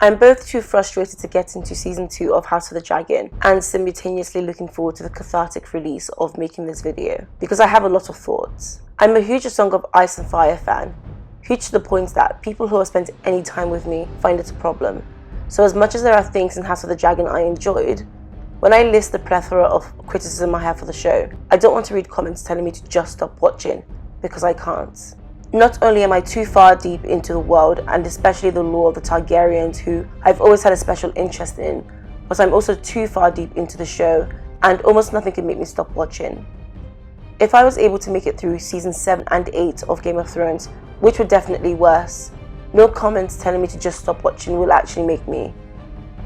I'm both too frustrated to get into season 2 of House of the Dragon and simultaneously looking forward to the cathartic release of making this video, because I have a lot of thoughts. I'm a huge Song of Ice and Fire fan, huge to the point that people who have spent any time with me find it a problem. So as much as there are things in House of the Dragon I enjoyed, when I list the plethora of criticism I have for the show, I don't want to read comments telling me to just stop watching, because I can't. Not only am I too far deep into the world, and especially the lore of the Targaryens, who I've always had a special interest in, but I'm also too far deep into the show, and almost nothing can make me stop watching. If I was able to make it through season 7 and 8 of Game of Thrones, which were definitely worse, no comments telling me to just stop watching will actually make me.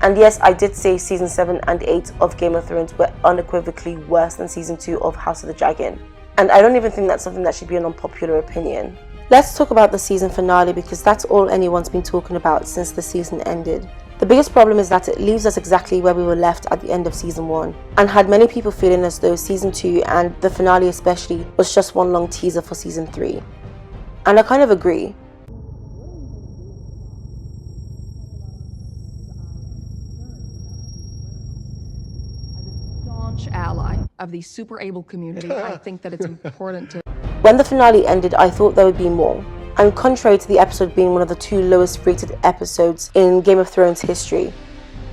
And yes, I did say season 7 and 8 of Game of Thrones were unequivocally worse than season 2 of House of the Dragon. And I don't even think that's something that should be an unpopular opinion. Let's talk about the season finale, because that's all anyone's been talking about since the season ended. The biggest problem is that it leaves us exactly where we were left at the end of season 1, and had many people feeling as though season 2 and the finale especially was just one long teaser for season 3. And I kind of agree. Staunch ally of the super able community, I think that it's important to... When the finale ended, I thought there would be more. And contrary to the episode being one of the 2 lowest rated episodes in Game of Thrones history,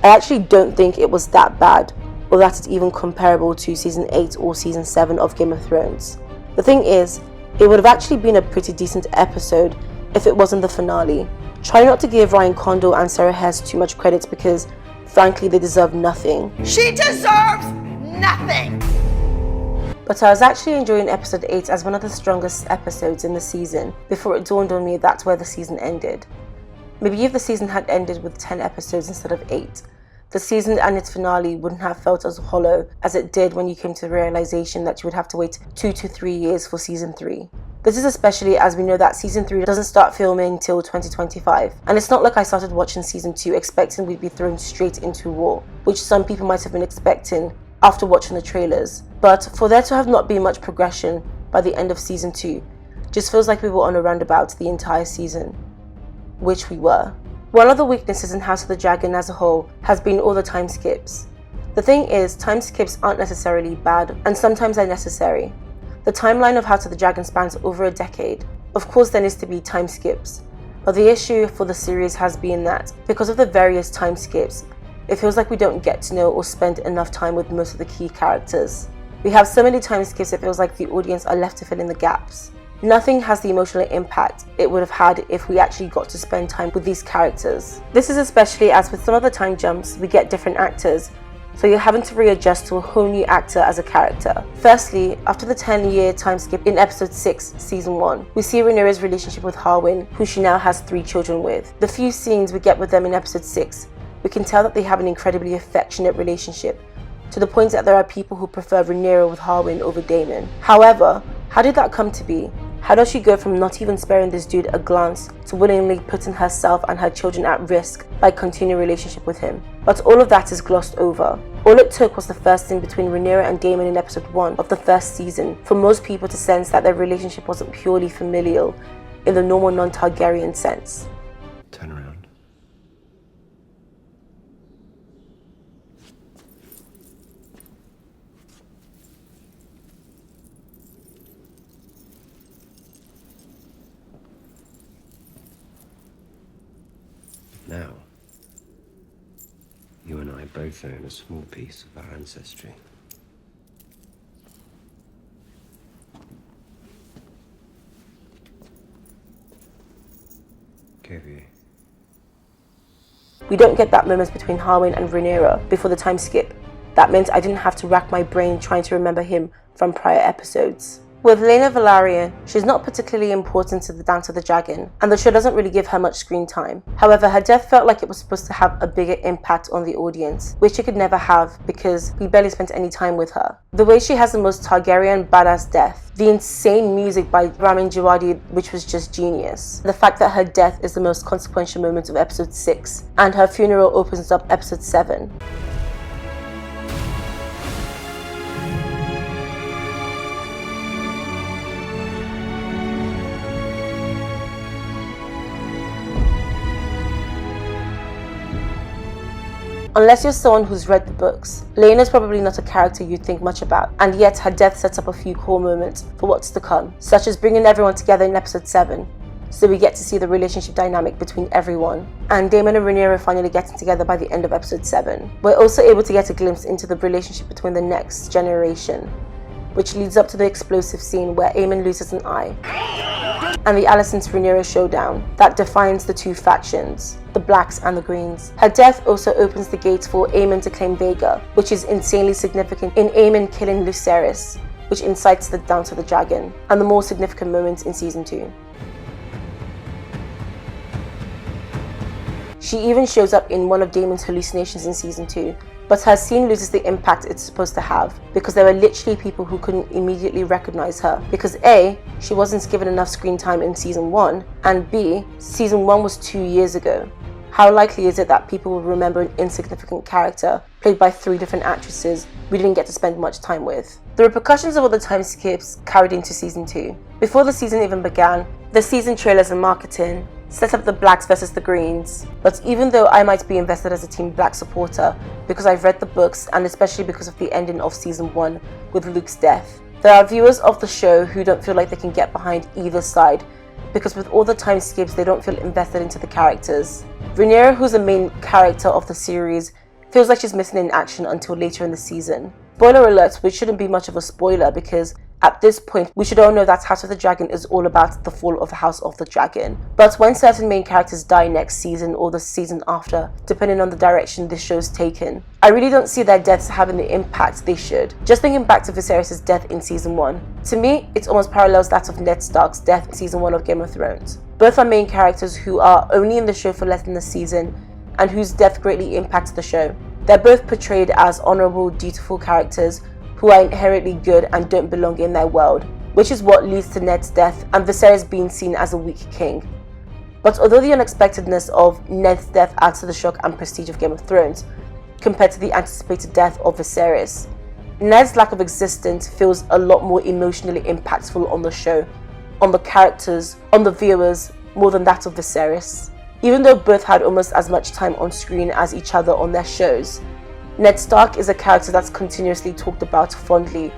I actually don't think it was that bad, or that it's even comparable to season 8 or season 7 of Game of Thrones. The thing is, it would have actually been a pretty decent episode if it wasn't the finale. Try not to give Ryan Condal and Sarah Hess too much credit, because frankly they deserve nothing. She deserves nothing! But I was actually enjoying episode 8 as one of the strongest episodes in the season before it dawned on me that's where the season ended. Maybe if the season had ended with 10 episodes instead of 8, the season and its finale wouldn't have felt as hollow as it did when you came to the realization that you would have to wait 2 to 3 years for season 3. This is especially as we know that season 3 doesn't start filming until 2025, and it's not like I started watching season 2 expecting we'd be thrown straight into war, which some people might have been expecting after watching the trailers. But for there to have not been much progression by the end of season 2 just feels like we were on a roundabout the entire season, which we were. One of the weaknesses in House of the Dragon as a whole has been all the time skips. The thing is, time skips aren't necessarily bad, and sometimes they're necessary. The timeline of House of the Dragon spans over a decade. Of course there needs to be time skips, but the issue for the series has been that because of the various time skips, it feels like we don't get to know or spend enough time with most of the key characters. We have so many time skips it feels like the audience are left to fill in the gaps. Nothing has the emotional impact it would have had if we actually got to spend time with these characters. This is especially as with some of the time jumps we get different actors, so you're having to readjust to a whole new actor as a character. Firstly, after the 10-year time skip in episode 6, season 1, we see Rhaenyra's relationship with Harwin, who she now has 3 children with. The few scenes we get with them in episode 6, we can tell that they have an incredibly affectionate relationship, to the point that there are people who prefer Rhaenyra with Harwin over Daemon. However, how did that come to be? How does she go from not even sparing this dude a glance to willingly putting herself and her children at risk by continuing a relationship with him? But all of that is glossed over. All it took was the first scene between Rhaenyra and Daemon in episode 1 of the first season for most people to sense that their relationship wasn't purely familial in the normal non-Targaryen sense. Turn around. Now, you and I both own a small piece of our ancestry. Kevie. We don't get that moment between Harwin and Rhaenyra before the time skip. That meant I didn't have to rack my brain trying to remember him from prior episodes. With Laena Velaryon, she's not particularly important to the Dance of the Dragon, and the show doesn't really give her much screen time. However, her death felt like it was supposed to have a bigger impact on the audience, which it could never have because we barely spent any time with her. The way she has the most Targaryen badass death, the insane music by Ramin Djawadi, which was just genius, the fact that her death is the most consequential moment of episode 6, and her funeral opens up episode 7. Unless you're someone who's read the books, Laena's probably not a character you'd think much about, and yet her death sets up a few core moments for what's to come, such as bringing everyone together in episode 7, so we get to see the relationship dynamic between everyone, and Daemon and Rhaenyra finally getting together by the end of episode 7. We're also able to get a glimpse into the relationship between the next generation, which leads up to the explosive scene where Aemon loses an eye, and the Alicent Rhaenyra showdown that defines the two factions, the Blacks and the Greens. Her death also opens the gates for Aemon to claim Vhagar, which is insanely significant in Aemon killing Lucerys, which incites the Dance of the Dragon, and the more significant moments in season 2. She even shows up in one of Daemon's hallucinations in season 2, but her scene loses the impact it's supposed to have, because there were literally people who couldn't immediately recognize her, because A, she wasn't given enough screen time in season 1, and B, season 1 was 2 years ago. How likely is it that people will remember an insignificant character played by 3 different actresses we didn't get to spend much time with? The repercussions of all the time skips carried into season 2. Before the season even began, the season trailers and marketing set up the Blacks versus the Greens. But even though I might be invested as a Team Black supporter because I've read the books and especially because of the ending of season 1 with Luke's death, there are viewers of the show who don't feel like they can get behind either side because with all the time skips they don't feel invested into the characters. Rhaenyra, who's the main character of the series, feels like she's missing in action until later in the season. Spoiler alert, which shouldn't be much of a spoiler because at this point, we should all know that House of the Dragon is all about the fall of the House of the Dragon. But when certain main characters die next season or the season after, depending on the direction this show's taken, I really don't see their deaths having the impact they should. Just thinking back to Viserys' death in season 1, to me, it almost parallels that of Ned Stark's death in season 1 of Game of Thrones. Both are main characters who are only in the show for less than a season and whose death greatly impacts the show. They're both portrayed as honorable, dutiful characters who are inherently good and don't belong in their world, which is what leads to Ned's death and Viserys being seen as a weak king. But although the unexpectedness of Ned's death adds to the shock and prestige of Game of Thrones, compared to the anticipated death of Viserys, Ned's lack of existence feels a lot more emotionally impactful on the show, on the characters, on the viewers, more than that of Viserys. Even though both had almost as much time on screen as each other on their shows, Ned Stark is a character that's continuously talked about fondly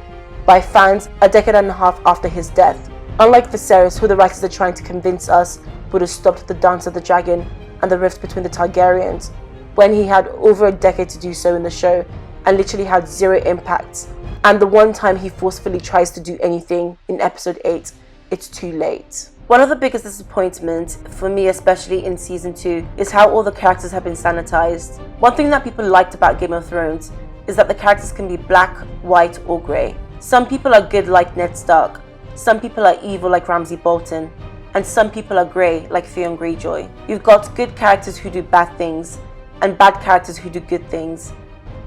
by fans a decade and a half after his death. Unlike Viserys, who the writers are trying to convince us would have stopped the Dance of the Dragon and the rift between the Targaryens, when he had over a decade to do so in the show and literally had 0 impact. And the one time he forcefully tries to do anything in episode 8, it's too late. One of the biggest disappointments, for me especially in season 2, is how all the characters have been sanitized. One thing that people liked about Game of Thrones is that the characters can be black, white or grey. Some people are good like Ned Stark, some people are evil like Ramsay Bolton, and some people are grey like Theon Greyjoy. You've got good characters who do bad things, and bad characters who do good things,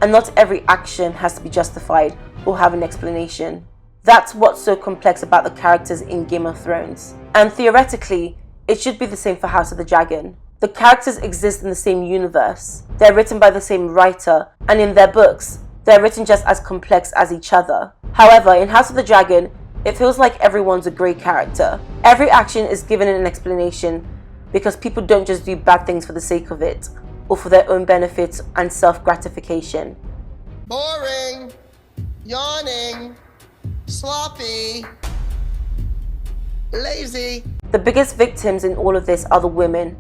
and not every action has to be justified or have an explanation. That's what's so complex about the characters in Game of Thrones. And theoretically, it should be the same for House of the Dragon. The characters exist in the same universe, they're written by the same writer, and in their books, they're written just as complex as each other. However, in House of the Dragon, it feels like everyone's a grey character. Every action is given an explanation because people don't just do bad things for the sake of it, or for their own benefit and self-gratification. Boring. Yawning. Sloppy. Lazy. The biggest victims in all of this are the women,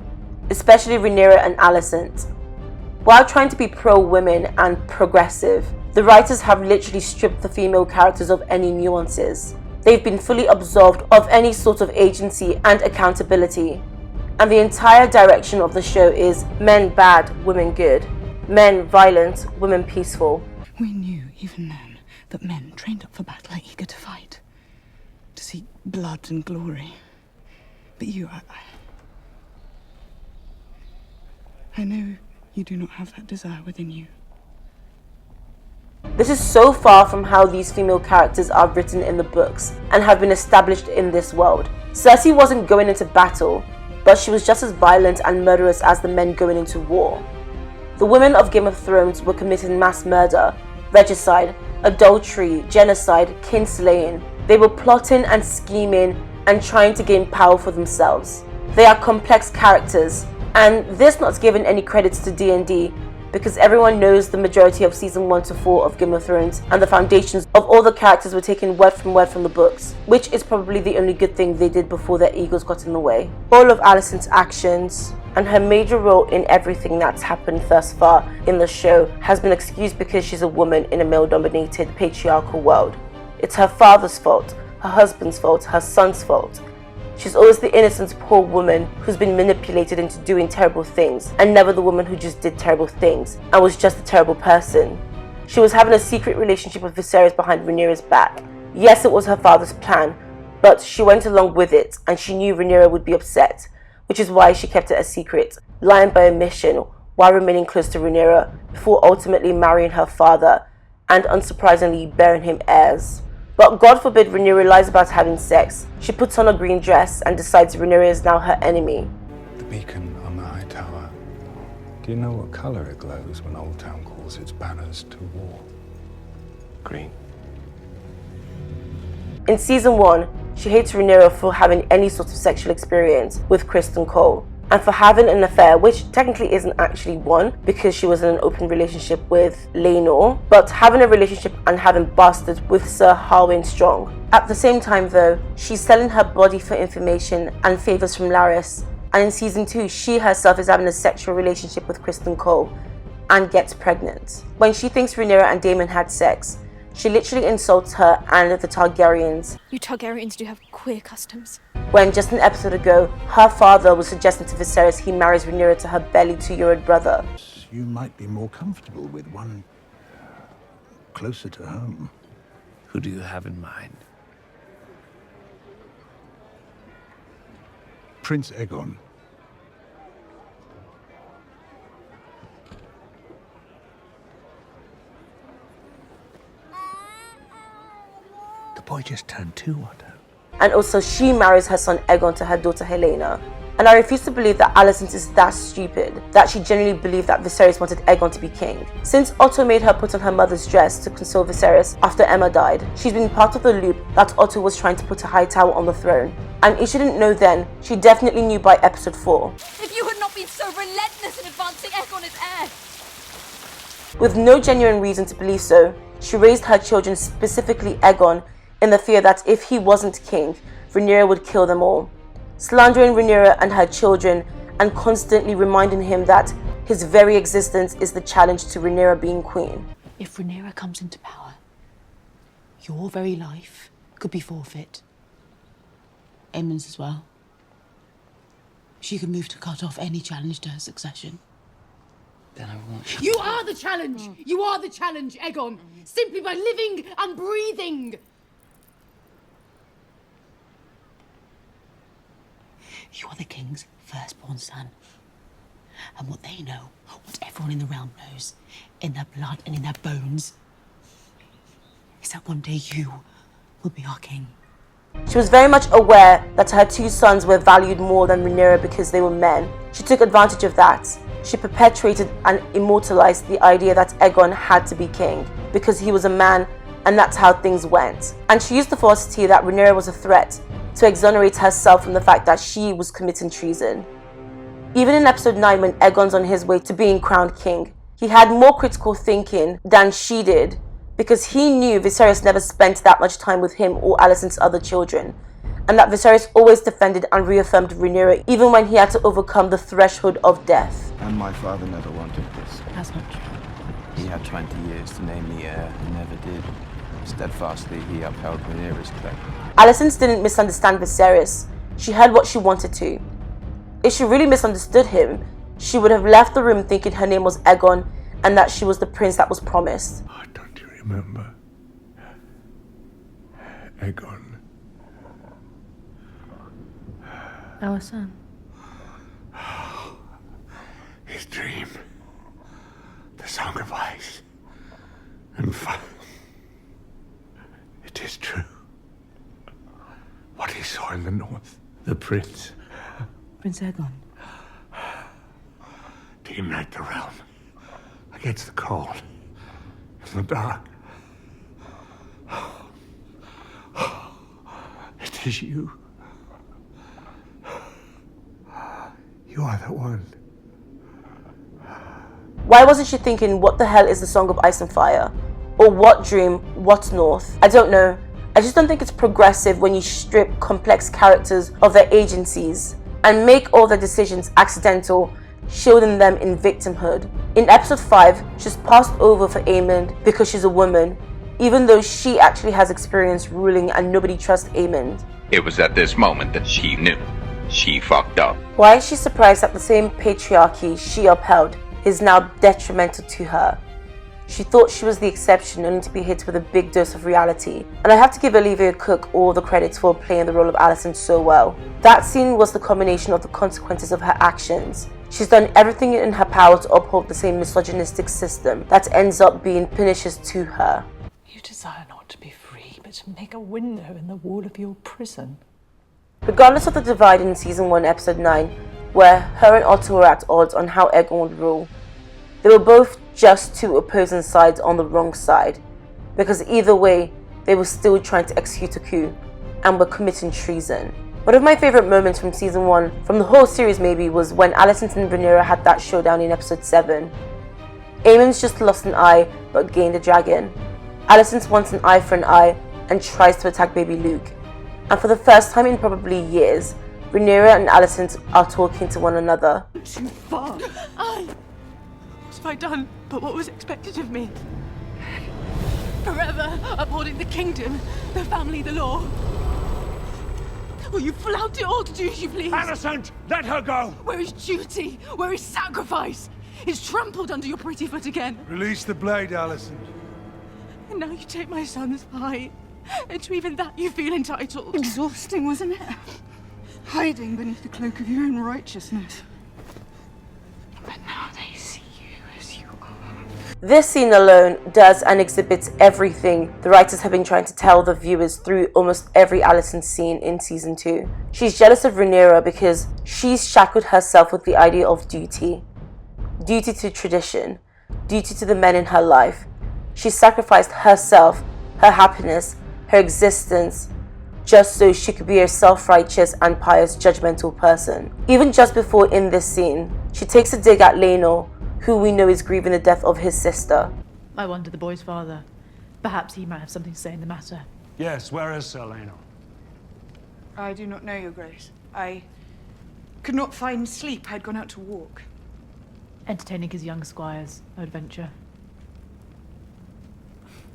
especially Rhaenyra and Alicent. While trying to be pro-women and progressive, the writers have literally stripped the female characters of any nuances. They've been fully absolved of any sort of agency and accountability. And the entire direction of the show is men bad, women good. Men violent, women peaceful. We knew even then that men trained up for battle are eager to fight, to seek blood and glory. But you, I know you do not have that desire within you. This is so far from how these female characters are written in the books and have been established in this world. Cersei wasn't going into battle, but she was just as violent and murderous as the men going into war. The women of Game of Thrones were committing mass murder, regicide, adultery, genocide, kinslaying. They were plotting and scheming and trying to gain power for themselves. They are complex characters, and this not giving any credits to D&D, because everyone knows the majority of season 1 to 4 of Game of Thrones, and the foundations of all the characters were taken word from the books, which is probably the only good thing they did before their egos got in the way. All of Alicent's actions and her major role in everything that's happened thus far in the show has been excused because she's a woman in a male-dominated patriarchal world. It's her father's fault, her husband's fault, her son's fault. She's always the innocent poor woman who's been manipulated into doing terrible things, and never the woman who just did terrible things and was just a terrible person. She was having a secret relationship with Viserys behind Rhaenyra's back. Yes, it was her father's plan, but she went along with it, and she knew Rhaenyra would be upset, which is why she kept it a secret, lying by omission while remaining close to Rhaenyra before ultimately marrying her father and unsurprisingly bearing him heirs. But God forbid Rhaenyra lies about having sex. She puts on a green dress and decides Rhaenyra is now her enemy. The beacon on the high tower. Do you know what color it glows when Old Town calls its banners to war? Green. In season 1, she hates Rhaenyra for having any sort of sexual experience with Criston Cole, and for having an affair, which technically isn't actually one because she was in an open relationship with Laenor, but having a relationship and having bastards with Sir Harwin Strong. At the same time though, she's selling her body for information and favours from Larys, and in season 2 she herself is having a sexual relationship with Criston Cole and gets pregnant. When she thinks Rhaenyra and Daemon had sex, she literally insults her and the Targaryens. You Targaryens do have queer customs. When just an episode ago, her father was suggesting to Viserys he marries Rhaenyra to her barely 2-year-old brother. You might be more comfortable with one closer to home. Who do you have in mind? Prince Aegon. The boy just turned 2, Otto. And also she marries her son Aegon to her daughter Helena. And I refuse to believe that Alicent is that stupid, that she genuinely believed that Viserys wanted Aegon to be king. Since Otto made her put on her mother's dress to console Viserys after Emma died, she's been part of the loop that Otto was trying to put a high tower on the throne. And if she didn't know then, she definitely knew by episode 4. If you had not been so relentless in advancing Aegon as heir! With no genuine reason to believe so, she raised her children, specifically Aegon, in the fear that if he wasn't king, Rhaenyra would kill them all, slandering Rhaenyra and her children and constantly reminding him that his very existence is the challenge to Rhaenyra being queen. If Rhaenyra comes into power, your very life could be forfeit. Aemon's as well. She could move to cut off any challenge to her succession. Then I won't. You are the challenge! You are the challenge, Aegon! Simply by living and breathing! You are the king's firstborn son. And what they know, what everyone in the realm knows, in their blood and in their bones, is that one day you will be our king. She was very much aware that her 2 sons were valued more than Rhaenyra because they were men. She took advantage of that. She perpetuated and immortalized the idea that Aegon had to be king because he was a man, and that's how things went. And she used the falsity that Rhaenyra was a threat to exonerate herself from the fact that she was committing treason. Even in episode 9, when Aegon's on his way to being crowned king, he had more critical thinking than she did because he knew Viserys never spent that much time with him or Alicent's other children, and that Viserys always defended and reaffirmed Rhaenyra even when he had to overcome the threshold of death. And my father never wanted this. That's not true. He had 20 years to name the heir and never did. Steadfastly, he upheld Rhaenyra's claim. Alicent didn't misunderstand Viserys. She heard what she wanted to. If she really misunderstood him, she would have left the room thinking her name was Aegon and that she was the prince that was promised. Oh, don't you remember? Aegon. Our son. His dream. The Song of Ice and Fire. It is true. What he saw in the north. The prince. Prince Aegon. To unite the realm against the cold and the dark. It is you. You are the one. Why wasn't she thinking, what the hell is the Song of Ice and Fire? Or what dream, what north? I don't know. I just don't think it's progressive when you strip complex characters of their agencies and make all their decisions accidental, shielding them in victimhood. In episode 5, she's passed over for Aemond because she's a woman, even though she actually has experience ruling and nobody trusts Aemond. It was at this moment that she knew. She fucked up. Why is she surprised that the same patriarchy she upheld is now detrimental to her? She thought she was the exception, only to be hit with a big dose of reality. And I have to give Olivia Cooke all the credit for playing the role of Alicent so well. That scene was the culmination of the consequences of her actions. She's done everything in her power to uphold the same misogynistic system that ends up being pernicious to her. You desire not to be free, but to make a window in the wall of your prison. Regardless of the divide in Season 1, Episode 9, where her and Otto were at odds on how Aegon would rule, they were both just two opposing sides on the wrong side, because either way, they were still trying to execute a coup and were committing treason. One of my favourite moments from Season 1, from the whole series maybe, was when Alicent and Rhaenyra had that showdown in Episode 7. Aemond's just lost an eye, but gained a dragon. Alicent wants an eye for an eye and tries to attack baby Luke. And for the first time in probably years, Rhaenyra and Alicent are talking to one another. Too far. What have I done but what was expected of me? Forever upholding the kingdom, the family, the law. Will you flout it all to do as you please? Alicent, let her go! Where is duty? Where is sacrifice? It's trampled under your pretty foot again. Release the blade, Alicent. And now you take my son's eye. And to even that you feel entitled. Exhausting, wasn't it? Hiding beneath the cloak of your own righteousness. But now they see you as you are. This scene alone does and exhibits everything the writers have been trying to tell the viewers through almost every Alicent scene in Season 2. She's jealous of Rhaenyra because she's shackled herself with the idea of duty. Duty to tradition. Duty to the men in her life. She sacrificed herself, her happiness, her existence, just so she could be a self-righteous and pious judgmental person. Even just before in this scene, she takes a dig at Laenor, who we know is grieving the death of his sister. I wonder the boy's father. Perhaps he might have something to say in the matter. Yes, where is Sir Laenor? I do not know, Your Grace. I could not find sleep. I had gone out to walk. Entertaining his young squires, I would venture.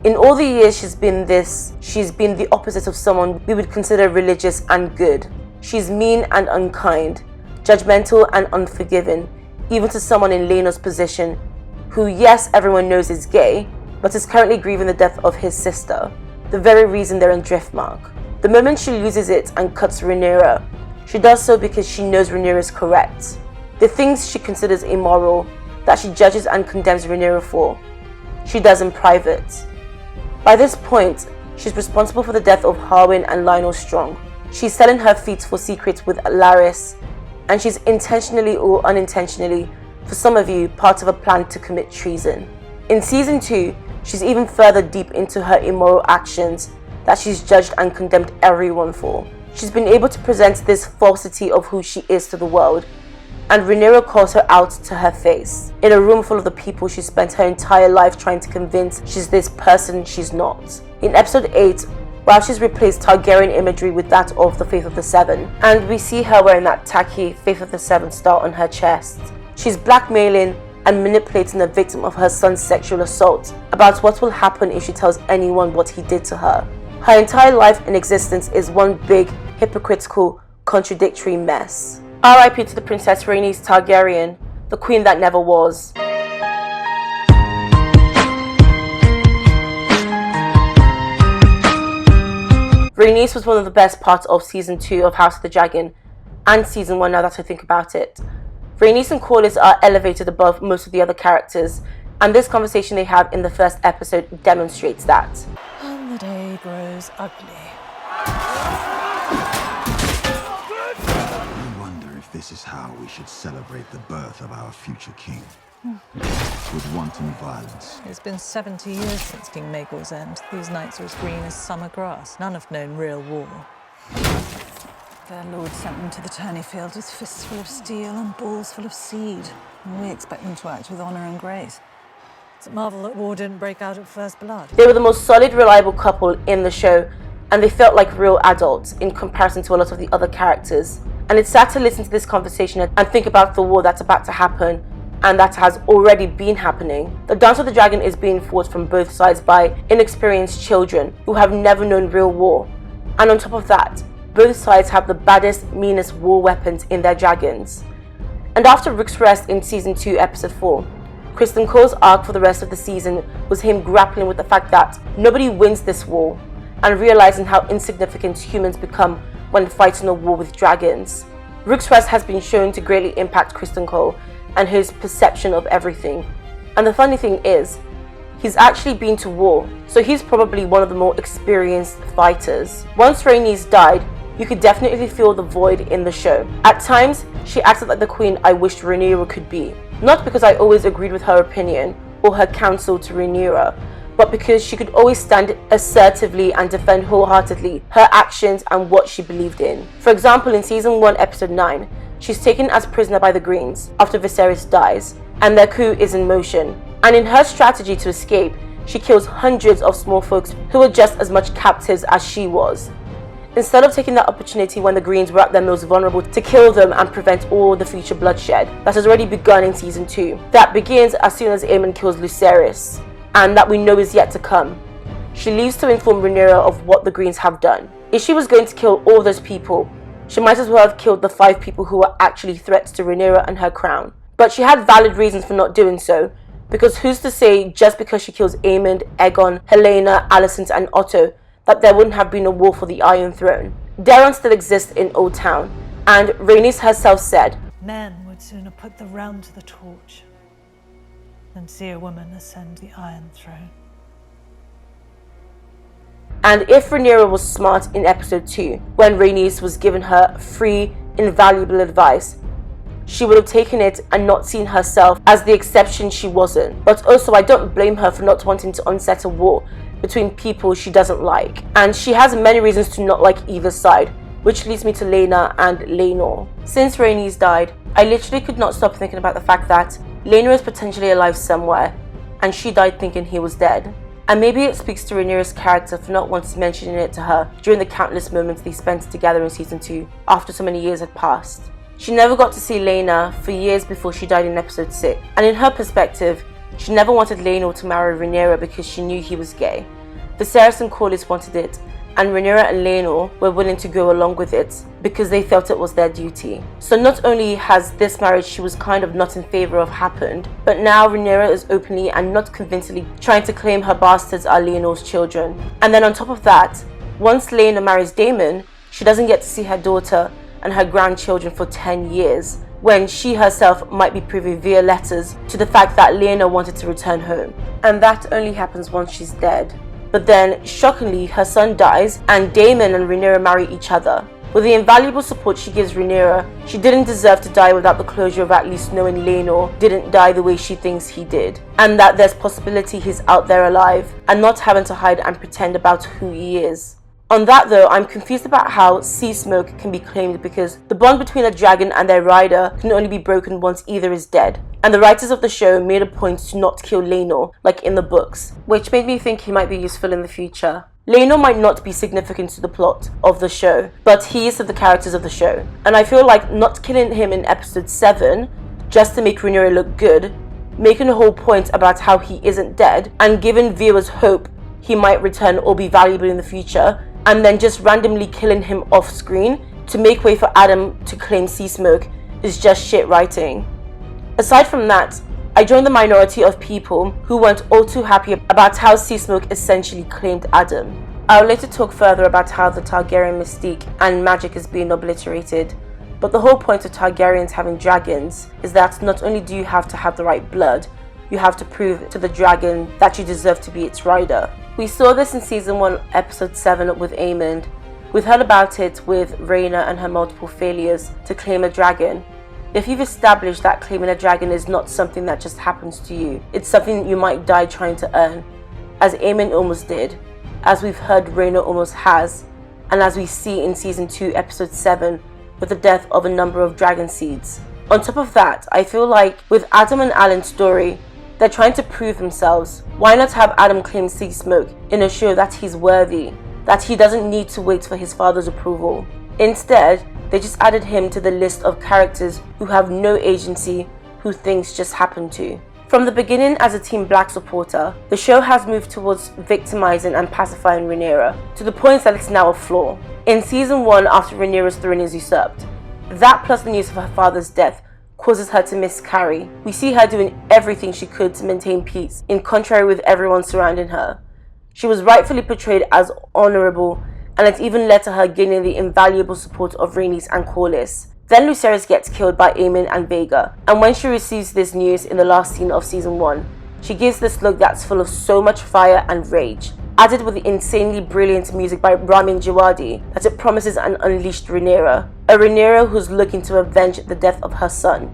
In all the years she's been the opposite of someone we would consider religious and good. She's mean and unkind, judgmental and unforgiving, even to someone in Laenor's position, who yes, everyone knows is gay, but is currently grieving the death of his sister, the very reason they're in Driftmark. The moment she loses it and cuts Rhaenyra, she does so because she knows Rhaenyra is correct. The things she considers immoral, that she judges and condemns Rhaenyra for, she does in private. By this point, she's responsible for the death of Harwin and Lionel Strong. She's selling her feet for secrets with Larys, and she's intentionally or unintentionally, for some of you, part of a plan to commit treason. In Season 2, she's even further deep into her immoral actions that she's judged and condemned everyone for. She's been able to present this falsity of who she is to the world, and Rhaenyra calls her out to her face, in a room full of the people she spent her entire life trying to convince she's this person she's not. In Episode 8, while she's replaced Targaryen imagery with that of the Faith of the Seven, and we see her wearing that tacky Faith of the Seven star on her chest. She's blackmailing and manipulating the victim of her son's sexual assault about what will happen if she tells anyone what he did to her. Her entire life and existence is one big, hypocritical, contradictory mess. R.I.P. to the Princess Rhaenys Targaryen, the queen that never was. Rhaenys was one of the best parts of Season 2 of House of the Dragon, and Season 1 now that I think about it. Rhaenys and Corlys are elevated above most of the other characters, and this conversation they have in the first episode demonstrates that. And the day grows ugly. I wonder if this is how we should celebrate the birth of our future king. With wanton violence. It's been 70 years since King Maegor's end. These nights are as green as summer grass. None have known real war. Their lord sent them to the tourney field with fists full of steel and balls full of seed. And we expect them to act with honour and grace. It's a marvel that war didn't break out at first blood. They were the most solid, reliable couple in the show, and they felt like real adults in comparison to a lot of the other characters. And it's sad to listen to this conversation and think about the war that's about to happen and that has already been happening. The Dance of the Dragon is being fought from both sides by inexperienced children who have never known real war. And on top of that, both sides have the baddest, meanest war weapons in their dragons. And after Rook's Rest in Season 2, Episode 4, Kristen Cole's arc for the rest of the season was him grappling with the fact that nobody wins this war and realizing how insignificant humans become when fighting a war with dragons. Rook's Rest has been shown to greatly impact Kristen Cole and his perception of everything. And the funny thing is, he's actually been to war, so he's probably one of the more experienced fighters. Once Rhaenys died, you could definitely feel the void in the show. At times, she acted like the queen I wished Rhaenyra could be. Not because I always agreed with her opinion or her counsel to Rhaenyra, but because she could always stand assertively and defend wholeheartedly her actions and what she believed in. For example, in Season 1, Episode 9, she's taken as prisoner by the Greens after Viserys dies, and their coup is in motion. And in her strategy to escape, she kills hundreds of small folks who were just as much captives as she was. Instead of taking that opportunity when the Greens were at their most vulnerable to kill them and prevent all the future bloodshed that has already begun in Season 2, that begins as soon as Aemon kills Lucerys, and that we know is yet to come. She leaves to inform Rhaenyra of what the Greens have done. If she was going to kill all those people, she might as well have killed the 5 people who were actually threats to Rhaenyra and her crown. But she had valid reasons for not doing so, because who's to say just because she kills Aemond, Aegon, Helena, Alicent and Otto that there wouldn't have been a war for the Iron Throne. Daron still exists in Old Town, and Rhaenys herself said, Men would sooner put the realm to the torch than see a woman ascend the Iron Throne. And if Rhaenyra was smart in Episode 2, when Rhaenys was given her free, invaluable advice, she would have taken it and not seen herself as the exception she wasn't. But also, I don't blame her for not wanting to onset a war between people she doesn't like. And she has many reasons to not like either side, which leads me to Laena and Laenor. Since Rhaenys died, I literally could not stop thinking about the fact that Laenor is potentially alive somewhere, and she died thinking he was dead. And maybe it speaks to Rhaenyra's character for not once mentioning it to her during the countless moments they spent together in Season 2 after so many years had passed. She never got to see Laena for years before she died in Episode 6, and in her perspective, she never wanted Laenor to marry Rhaenyra because she knew he was gay. Viserys and Corlys wanted it, and Rhaenyra and Laenor were willing to go along with it because they felt it was their duty. So not only has this marriage she was kind of not in favour of happened, but now Rhaenyra is openly and not convincingly trying to claim her bastards are Laenor's children. And then on top of that, once Laena marries Daemon, she doesn't get to see her daughter and her grandchildren for 10 years, when she herself might be privy via letters to the fact that Laena wanted to return home. And that only happens once she's dead. But then, shockingly, her son dies and Daemon and Rhaenyra marry each other. With the invaluable support she gives Rhaenyra, she didn't deserve to die without the closure of at least knowing Laenor didn't die the way she thinks he did, and that there's possibility he's out there alive and not having to hide and pretend about who he is. On that though, I'm confused about how sea smoke can be claimed, because the bond between a dragon and their rider can only be broken once either is dead. And the writers of the show made a point to not kill Laenor, like in the books, which made me think he might be useful in the future. Laenor might not be significant to the plot of the show, but he is to the characters of the show. And I feel like not killing him in Episode 7, just to make Rhaenyra look good, making a whole point about how he isn't dead, and giving viewers hope he might return or be valuable in the future, and then just randomly killing him off screen to make way for Adam to claim sea smoke is just shit writing. Aside from that, I joined the minority of people who weren't all too happy about how sea smoke essentially claimed Adam. I'll later talk further about how the Targaryen mystique and magic is being obliterated, but the whole point of Targaryens having dragons is that not only do you have to have the right blood, you have to prove to the dragon that you deserve to be its rider. We saw this in Season 1, Episode 7 with Aemond. We've heard about it with Rhaena and her multiple failures to claim a dragon. If you've established that claiming a dragon is not something that just happens to you, it's something you might die trying to earn, as Aemond almost did, as we've heard Rhaena almost has, and as we see in Season 2, Episode 7, with the death of a number of dragon seeds. On top of that, I feel like with Adam and Alan's story, they're trying to prove themselves. Why not have Adam claim sea smoke in a show that he's worthy, that he doesn't need to wait for his father's approval? Instead, they just added him to the list of characters who have no agency, who things just happen to. From the beginning as a Team Black supporter, the show has moved towards victimizing and pacifying Rhaenyra, to the point that it's now a flaw. In Season 1, after Rhaenyra's throne is usurped, that plus the news of her father's death causes her to miscarry. We see her doing everything she could to maintain peace, in contrary with everyone surrounding her. She was rightfully portrayed as honourable, and it even led to her gaining the invaluable support of Rhaenys and Corlys. Then Lucerys gets killed by Aemon and Vhagar, and when she receives this news in the last scene of Season 1, she gives this look that's full of so much fire and rage, added with the insanely brilliant music by Ramin Djawadi, that it promises an unleashed Rhaenyra, a Rhaenyra who's looking to avenge the death of her son.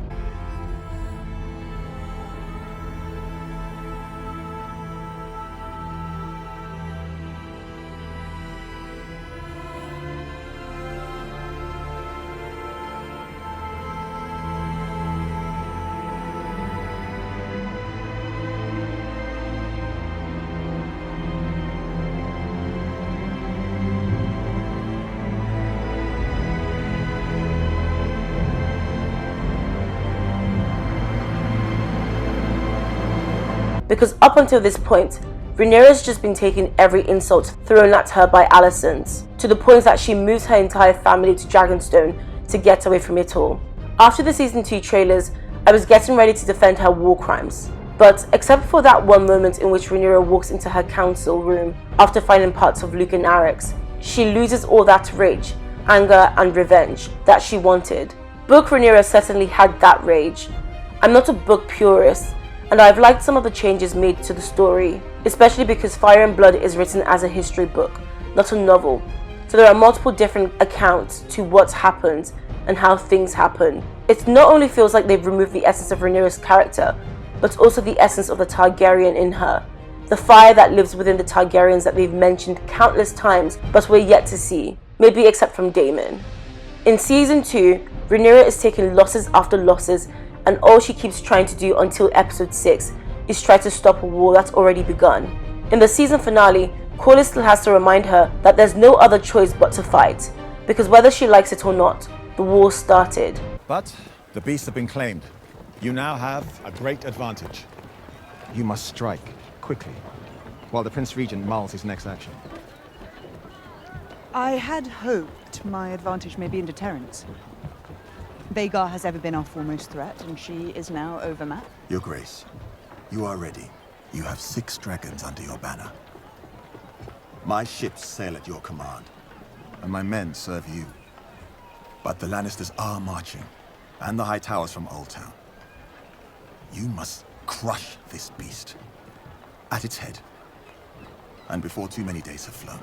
Because up until this point, Rhaenyra's just been taking every insult thrown at her by Alicent, to the point that she moves her entire family to Dragonstone to get away from it all. After the Season 2 trailers, I was getting ready to defend her war crimes, but except for that one moment in which Rhaenyra walks into her council room after finding parts of Luke and Arrax, she loses all that rage, anger and revenge that she wanted. Book Rhaenyra certainly had that rage. I'm not a book purist, and I've liked some of the changes made to the story, especially because Fire and Blood is written as a history book, not a novel. So there are multiple different accounts to what happened and how things happen. It not only feels like they've removed the essence of Rhaenyra's character, but also the essence of the Targaryen in her. The fire that lives within the Targaryens that they've mentioned countless times, but we're yet to see, maybe except from Daemon. In Season 2, Rhaenyra is taking losses after losses, and all she keeps trying to do until Episode 6 is try to stop a war that's already begun. In the season finale, Corlys still has to remind her that there's no other choice but to fight, because whether she likes it or not, the war started. But the beasts have been claimed. You now have a great advantage. You must strike quickly, while the Prince Regent mulls his next action. I had hoped my advantage may be in deterrence. Vhagar has ever been our foremost threat, and she is now overmatched. Your Grace, you are ready. You have 6 dragons under your banner. My ships sail at your command, and my men serve you. But the Lannisters are marching, and the High Towers from Old Town. You must crush this beast at its head, and before too many days have flown.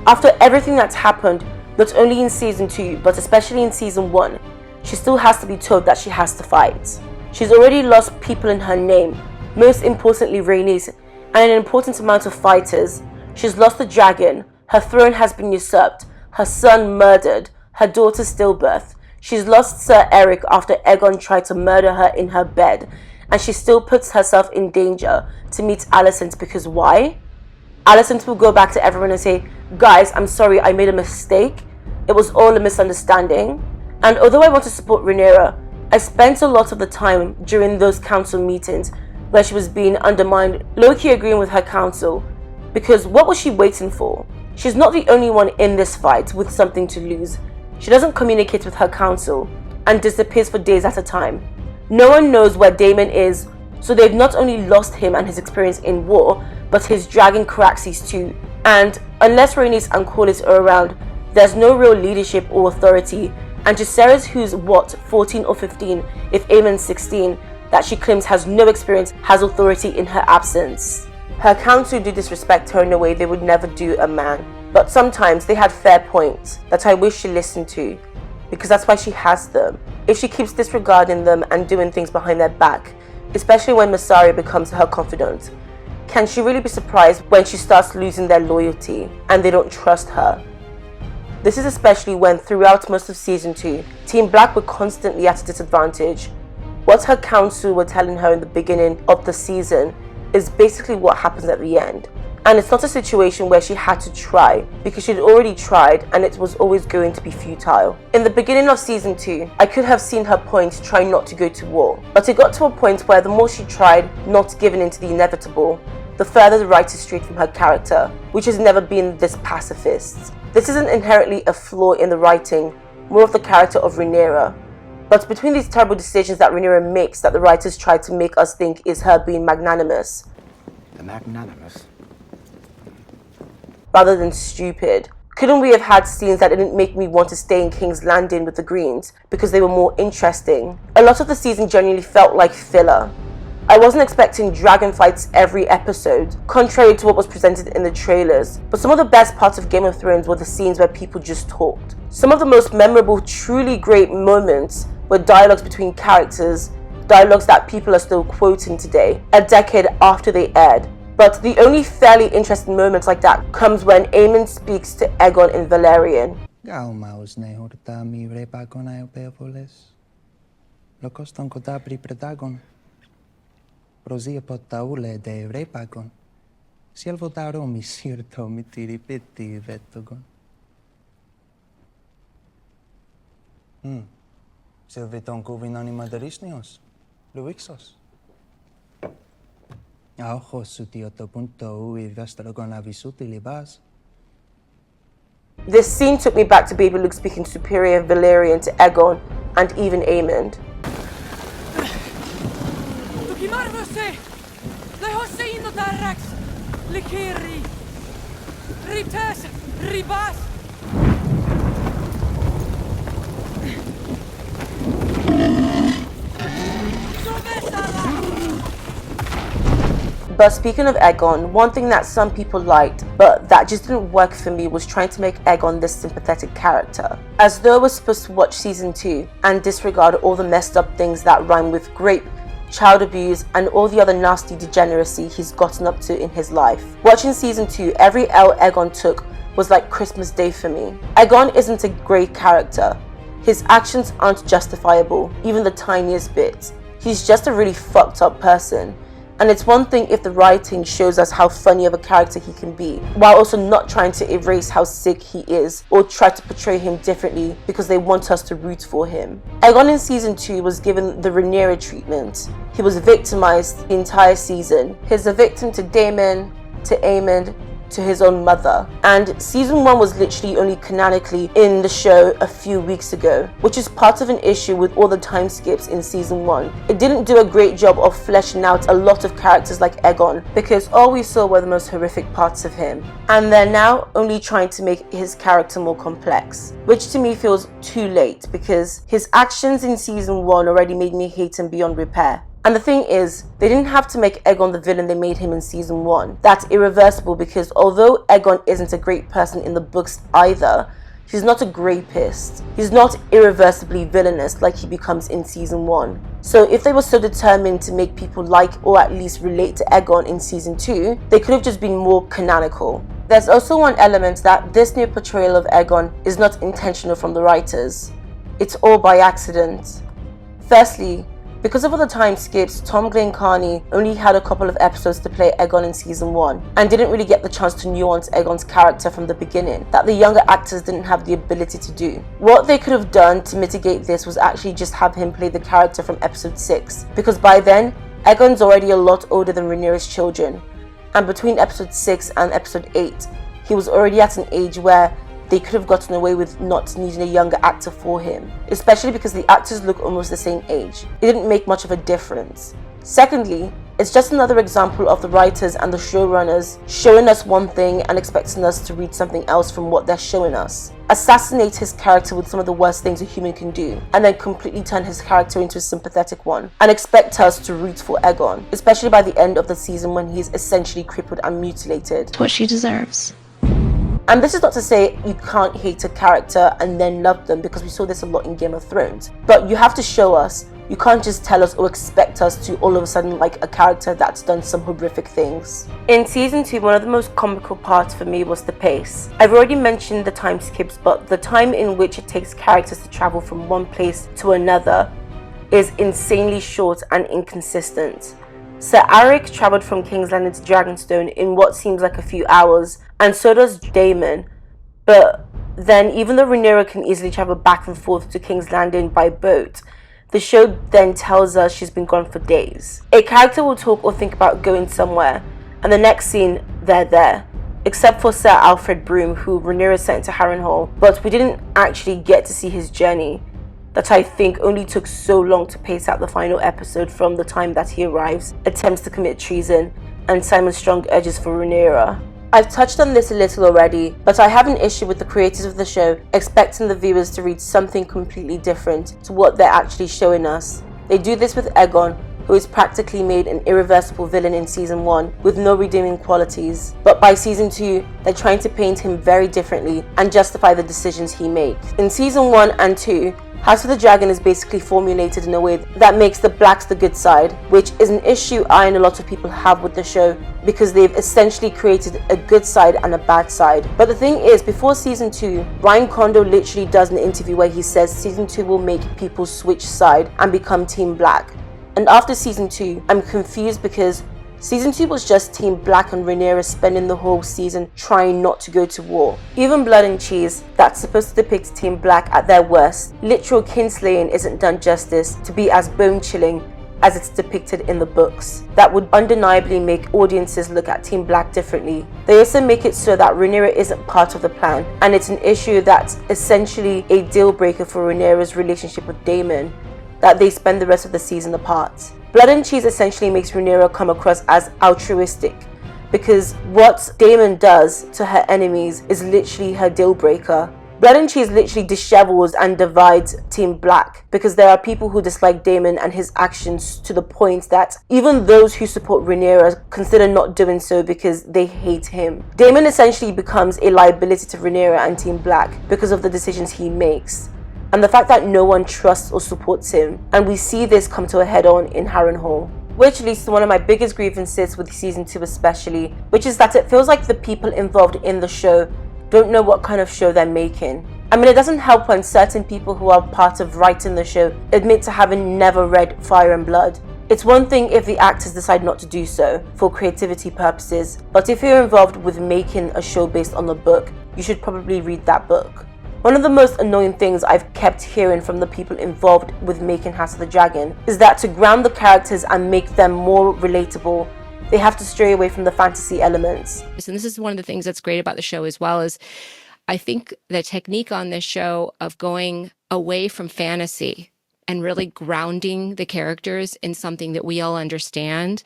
After everything that's happened, not only in Season 2, but especially in Season 1, she still has to be told that she has to fight. She's already lost people in her name, most importantly Rhaenys, and an important amount of fighters. She's lost the dragon, her throne has been usurped, her son murdered, her daughter stillbirth. She's lost Sir Eric after Aegon tried to murder her in her bed, and she still puts herself in danger to meet Alicent, because why? Alicent will go back to everyone and say, guys, I'm sorry, I made a mistake. It was all a misunderstanding. And although I want to support Rhaenyra, I spent a lot of the time during those council meetings where she was being undermined, low-key agreeing with her council, because what was she waiting for? She's not the only one in this fight with something to lose. She doesn't communicate with her council and disappears for days at a time. No one knows where Daemon is, so they've not only lost him and his experience in war, but his dragon Caraxes too. And unless Rhaenys and Corlys are around, there's no real leadership or authority, and Jacaerys, who's 14 or 15, if Aemon's 16, that she claims has no experience, has authority in her absence. Her council do disrespect her in a way they would never do a man, but sometimes they had fair points that I wish she listened to, because that's why she has them. If she keeps disregarding them and doing things behind their back, especially when Masari becomes her confidant, can she really be surprised when she starts losing their loyalty and they don't trust her? This is especially when throughout most of season 2, Team Black were constantly at a disadvantage. What her council were telling her in the beginning of the season is basically what happens at the end. And it's not a situation where she had to try, because she'd already tried and it was always going to be futile. In the beginning of season 2, I could have seen her point trying not to go to war, but it got to a point where the more she tried not giving in to the inevitable, the further the writers strayed from her character, which has never been this pacifist. This isn't inherently a flaw in the writing, more of the character of Rhaenyra. But between these terrible decisions that Rhaenyra makes that the writers try to make us think is her being magnanimous, The magnanimous? rather than stupid, couldn't we have had scenes that didn't make me want to stay in King's Landing with the Greens because they were more interesting? A lot of the season genuinely felt like filler. I wasn't expecting dragon fights every episode, contrary to what was presented in the trailers, but some of the best parts of Game of Thrones were the scenes where people just talked. Some of the most memorable, truly great moments were dialogues between characters, dialogues that people are still quoting today, a decade after they aired. But the only fairly interesting moments like that comes when Aemon speaks to Aegon in Valerian. Silviton kuvinani maderisnios, Luixos. This scene took me back to Baby Luke speaking superior Valerian to Aegon and even Aemond. But speaking of Aegon, one thing that some people liked, but that just didn't work for me, was trying to make Aegon this sympathetic character. As though I was supposed to watch season 2 and disregard all the messed up things that rhyme with rape, child abuse, and all the other nasty degeneracy he's gotten up to in his life. Watching season 2, every L Aegon took was like Christmas Day for me. Aegon isn't a great character. His actions aren't justifiable, even the tiniest bit. He's just a really fucked up person. And it's one thing if the writing shows us how funny of a character he can be, while also not trying to erase how sick he is or try to portray him differently because they want us to root for him. Aegon in season 2 was given the Rhaenyra treatment. He was victimized the entire season. He's a victim to Daemon, to Aemond, to his own mother. And season 1 was literally only canonically in the show a few weeks ago, which is part of an issue with all the time skips in season 1. It didn't do a great job of fleshing out a lot of characters like Aegon, because all we saw were the most horrific parts of him. And they're now only trying to make his character more complex, which to me feels too late, because his actions in season 1 already made me hate him beyond repair. And the thing is, they didn't have to make Aegon the villain they made him in season 1. That's irreversible, because although Aegon isn't a great person in the books either, he's not a grapist. He's not irreversibly villainous like he becomes in season 1. So if they were so determined to make people like or at least relate to Aegon in season 2, they could have just been more canonical. There's also one element that this new portrayal of Aegon is not intentional from the writers. It's all by accident. Firstly, because of all the time skips, Tom Glencarney only had a couple of episodes to play Aegon in season 1 and didn't really get the chance to nuance Aegon's character from the beginning that the younger actors didn't have the ability to do. What they could have done to mitigate this was actually just have him play the character from episode 6, because by then, Aegon's already a lot older than Rhaenyra's children, and between episode 6 and episode 8, he was already at an age where they could have gotten away with not needing a younger actor for him, especially because the actors look almost the same age. It didn't make much of a difference. Secondly, it's just another example of the writers and the showrunners showing us one thing and expecting us to read something else from what they're showing us. Assassinate his character with some of the worst things a human can do, and then completely turn his character into a sympathetic one, and expect us to root for Aegon, especially by the end of the season when he's essentially crippled and mutilated. What she deserves. And this is not to say you can't hate a character and then love them, because we saw this a lot in Game of Thrones. But you have to show us You can't just tell us or expect us to all of a sudden like a character that's done some horrific things. In season 2, one of the most comical parts for me was the pace. I've already mentioned the time skips, but the time in which it takes characters to travel from one place to another is insanely short and inconsistent. Sir Arik travelled from King's Landing to Dragonstone in what seems like a few hours, and so does Daemon. But then, even though Rhaenyra can easily travel back and forth to King's Landing by boat, the show then tells us she's been gone for days. A character will talk or think about going somewhere, and the next scene, they're there. Except for Sir Alfred Broom, who Rhaenyra sent to Harrenhal, but we didn't actually get to see his journey, that I think only took so long to pace out the final episode from the time that he arrives, attempts to commit treason, and Simon's strong urges for Rhaenyra. I've touched on this a little already, but I have an issue with the creators of the show expecting the viewers to read something completely different to what they're actually showing us. They do this with Aegon, who is practically made an irreversible villain in season 1 with no redeeming qualities, but by season 2 they're trying to paint him very differently and justify the decisions he makes. In season 1 and 2, House of the Dragon is basically formulated in a way that makes the blacks the good side, which is an issue I and a lot of people have with the show because they've essentially created a good side and a bad side. But the thing is, before season 2, Ryan Condal literally does an interview where he says season 2 will make people switch side and become Team Black. And after season 2, I'm confused because season 2 was just Team Black and Rhaenyra spending the whole season trying not to go to war. Even Blood and Cheese, that's supposed to depict Team Black at their worst, literal kinslaying isn't done justice to be as bone-chilling as it's depicted in the books. That would undeniably make audiences look at Team Black differently. They also make it so that Rhaenyra isn't part of the plan, and it's an issue that's essentially a deal breaker for Rhaenyra's relationship with Daemon, that they spend the rest of the season apart. Blood and Cheese essentially makes Rhaenyra come across as altruistic, because what Daemon does to her enemies is literally her deal breaker. Blood and Cheese literally dishevels and divides Team Black, because there are people who dislike Daemon and his actions to the point that even those who support Rhaenyra consider not doing so because they hate him. Daemon essentially becomes a liability to Rhaenyra and Team Black because of the decisions he makes, and the fact that no one trusts or supports him. And we see this come to a head-on in Harrenhal. Which leads to one of my biggest grievances with season 2 especially, which is that it feels like the people involved in the show don't know what kind of show they're making. I mean, it doesn't help when certain people who are part of writing the show admit to having never read Fire and Blood. It's one thing if the actors decide not to do so for creativity purposes, but if you're involved with making a show based on the book, you should probably read that book. One of the most annoying things I've kept hearing from the people involved with making House of the Dragon is that to ground the characters and make them more relatable, they have to stray away from the fantasy elements. And this is one of the things that's great about the show as well, is I think the technique on this show of going away from fantasy and really grounding the characters in something that we all understand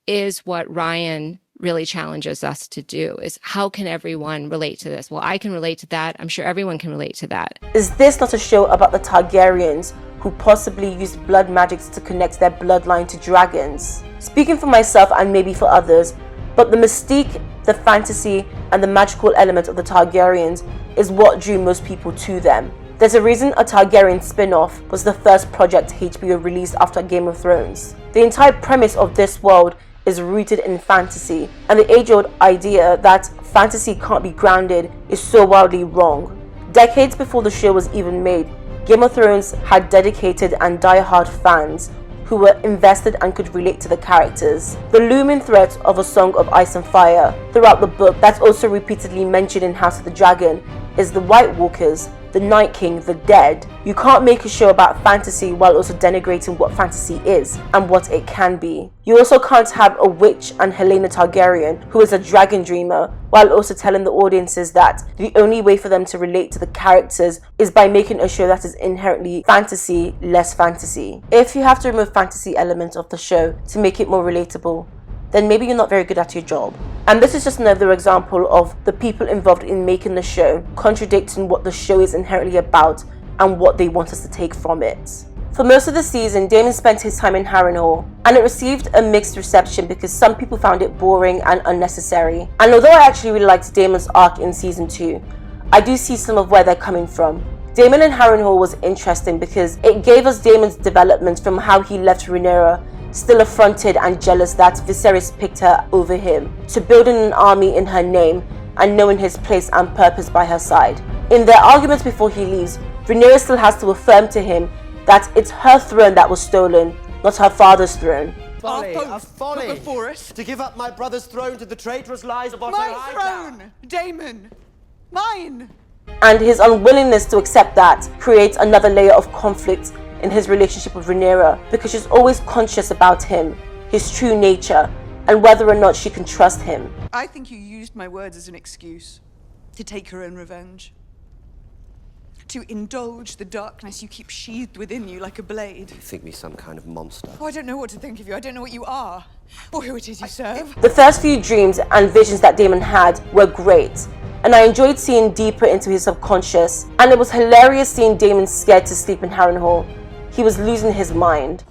is what Ryan really challenges us to do. Is how can everyone relate to this? Well, I can relate to that. I'm sure everyone can relate to that. Is this not a show about the Targaryens who possibly used blood magics to connect their bloodline to dragons? Speaking for myself and maybe for others, but the mystique, the fantasy, and the magical element of the Targaryens is what drew most people to them. There's a reason a Targaryen spin-off was the first project HBO released after Game of Thrones. The entire premise of this world is rooted in fantasy, and the age-old idea that fantasy can't be grounded is so wildly wrong. Decades before the show was even made, Game of Thrones had dedicated and die-hard fans who were invested and could relate to the characters. The looming threat of a Song of Ice and Fire throughout the book, that's also repeatedly mentioned in House of the Dragon, is the White Walkers, the Night King, the dead. You can't make a show about fantasy while also denigrating what fantasy is and what it can be. You also can't have a witch and Helena Targaryen who is a dragon dreamer while also telling the audiences that the only way for them to relate to the characters is by making a show that is inherently fantasy, less fantasy. If you have to remove fantasy elements of the show to make it more relatable, then maybe you're not very good at your job. And this is just another example of the people involved in making the show contradicting what the show is inherently about and what they want us to take from it. For most of the season, Daemon spent his time in Harrenhal, and it received a mixed reception because some people found it boring and unnecessary. And although I actually really liked Daemon's arc in season 2, I do see some of where they're coming from. Daemon and Harrenhal was interesting because it gave us Daemon's development from how he left Rhaenyra still affronted and jealous that Viserys picked her over him, to building an army in her name and knowing his place and purpose by her side. In their arguments before he leaves, Rhaenyra still has to affirm to him that it's her throne that was stolen, not her father's throne. Folly, Our a folly. before us. To give up my brother's throne to the traitorous lies of Otto My Hightower. throne, Daemon. Mine. And his unwillingness to accept that creates another layer of conflict in his relationship with Rhaenyra, because she's always conscious about him, his true nature, and whether or not she can trust him. I think you used my words as an excuse to take your own revenge. To indulge the darkness you keep sheathed within you like a blade. You think me some kind of monster? Oh, I don't know what to think of you. I don't know what you are, or who it is you serve. The first few dreams and visions that Daemon had were great, and I enjoyed seeing deeper into his subconscious, and it was hilarious seeing Daemon scared to sleep in Harrenhal. He was losing his mind.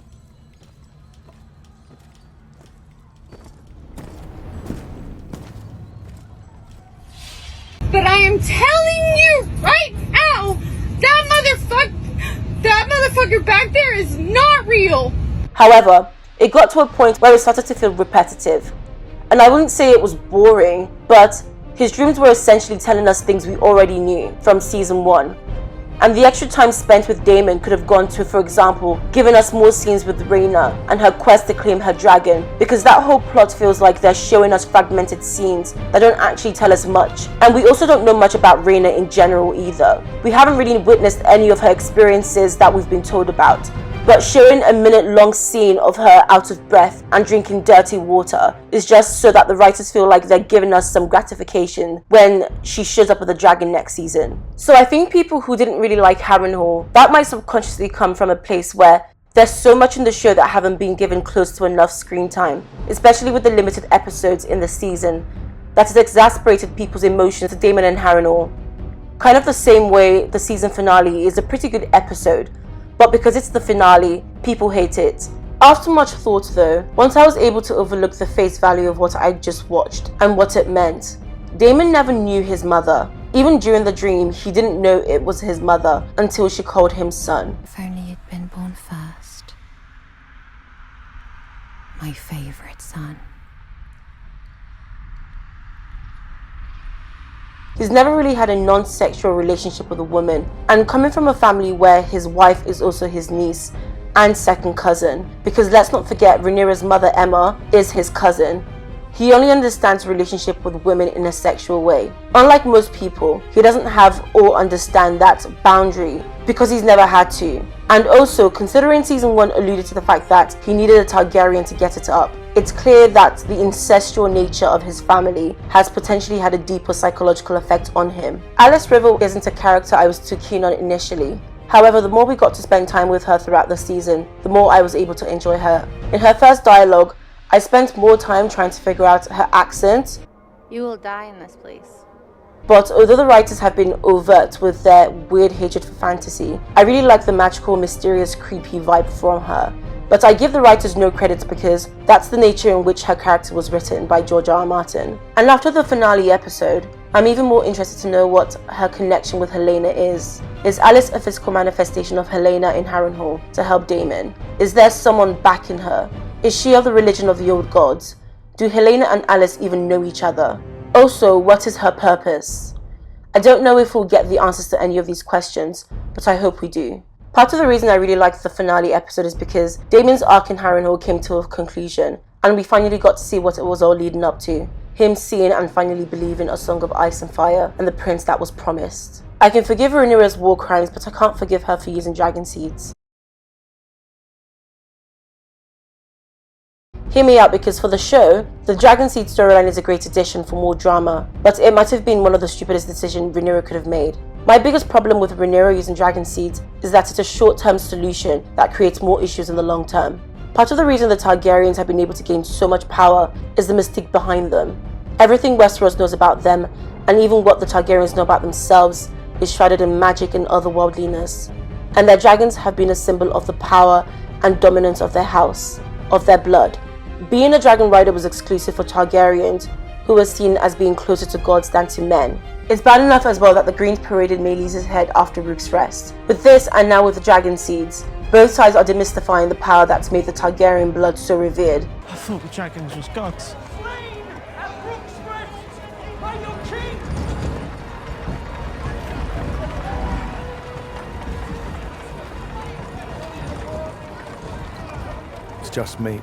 But I am telling you right now, that motherfucker back there is not real. However, it got to a point where it started to feel repetitive. And I wouldn't say it was boring, but his dreams were essentially telling us things we already knew from season 1. And the extra time spent with Daemon could have gone to, for example, giving us more scenes with Rhaena and her quest to claim her dragon, because that whole plot feels like they're showing us fragmented scenes that don't actually tell us much. And we also don't know much about Rhaena in general either. We haven't really witnessed any of her experiences that we've been told about. But showing a minute-long scene of her out of breath and drinking dirty water is just so that the writers feel like they're giving us some gratification when she shows up with the dragon next season. So I think people who didn't really like Harrenhal, that might subconsciously come from a place where there's so much in the show that haven't been given close to enough screen time, especially with the limited episodes in the season, that has exasperated people's emotions to Daemon and Harrenhal. Kind of the same way the season finale is a pretty good episode, but because it's the finale, people hate it. After much thought though, once I was able to overlook the face value of what I just watched and what it meant, Daemon never knew his mother. Even during the dream, he didn't know it was his mother until she called him son. If only you'd been born first. My favorite son. He's never really had a non-sexual relationship with a woman, and coming from a family where his wife is also his niece and second cousin, because let's not forget Rhaenyra's mother Emma is his cousin, he only understands relationship with women in a sexual way. Unlike most people, he doesn't have or understand that boundary because he's never had to. And also, considering season 1 alluded to the fact that he needed a Targaryen to get it up, it's clear that the incestual nature of his family has potentially had a deeper psychological effect on him. Alice River isn't a character I was too keen on initially. However, the more we got to spend time with her throughout the season, the more I was able to enjoy her. In her first dialogue, I spent more time trying to figure out her accent. You will die in this place. But although the writers have been overt with their weird hatred for fantasy, I really like the magical, mysterious, creepy vibe from her. But I give the writers no credit because that's the nature in which her character was written by George R. R. Martin. And after the finale episode, I'm even more interested to know what her connection with Helena is. Is Alice a physical manifestation of Helena in Harrenhal to help Daemon? Is there someone backing her? Is she of the religion of the old gods? Do Helena and Alice even know each other? Also, what is her purpose? I don't know if we'll get the answers to any of these questions, but I hope we do. Part of the reason I really liked the finale episode is because Daemon's arc in Harrenhal came to a conclusion, and we finally got to see what it was all leading up to. Him seeing and finally believing a song of ice and fire and the prince that was promised. I can forgive Rhaenyra's war crimes, but I can't forgive her for using dragon seeds. Hear me out, because for the show, the Dragon Seed storyline is a great addition for more drama, but it might have been one of the stupidest decisions Rhaenyra could have made. My biggest problem with Rhaenyra using Dragon Seeds is that it's a short-term solution that creates more issues in the long term. Part of the reason the Targaryens have been able to gain so much power is the mystique behind them. Everything Westeros knows about them, and even what the Targaryens know about themselves, is shrouded in magic and otherworldliness. And their dragons have been a symbol of the power and dominance of their house, of their blood. Being a dragon rider was exclusive for Targaryens, who are seen as being closer to gods than to men. It's bad enough as well that the Greens paraded Melee's head after Rook's rest. With this, and now with the dragon seeds, both sides are demystifying the power that's made the Targaryen blood so revered. I thought the dragons was gods. It's just me.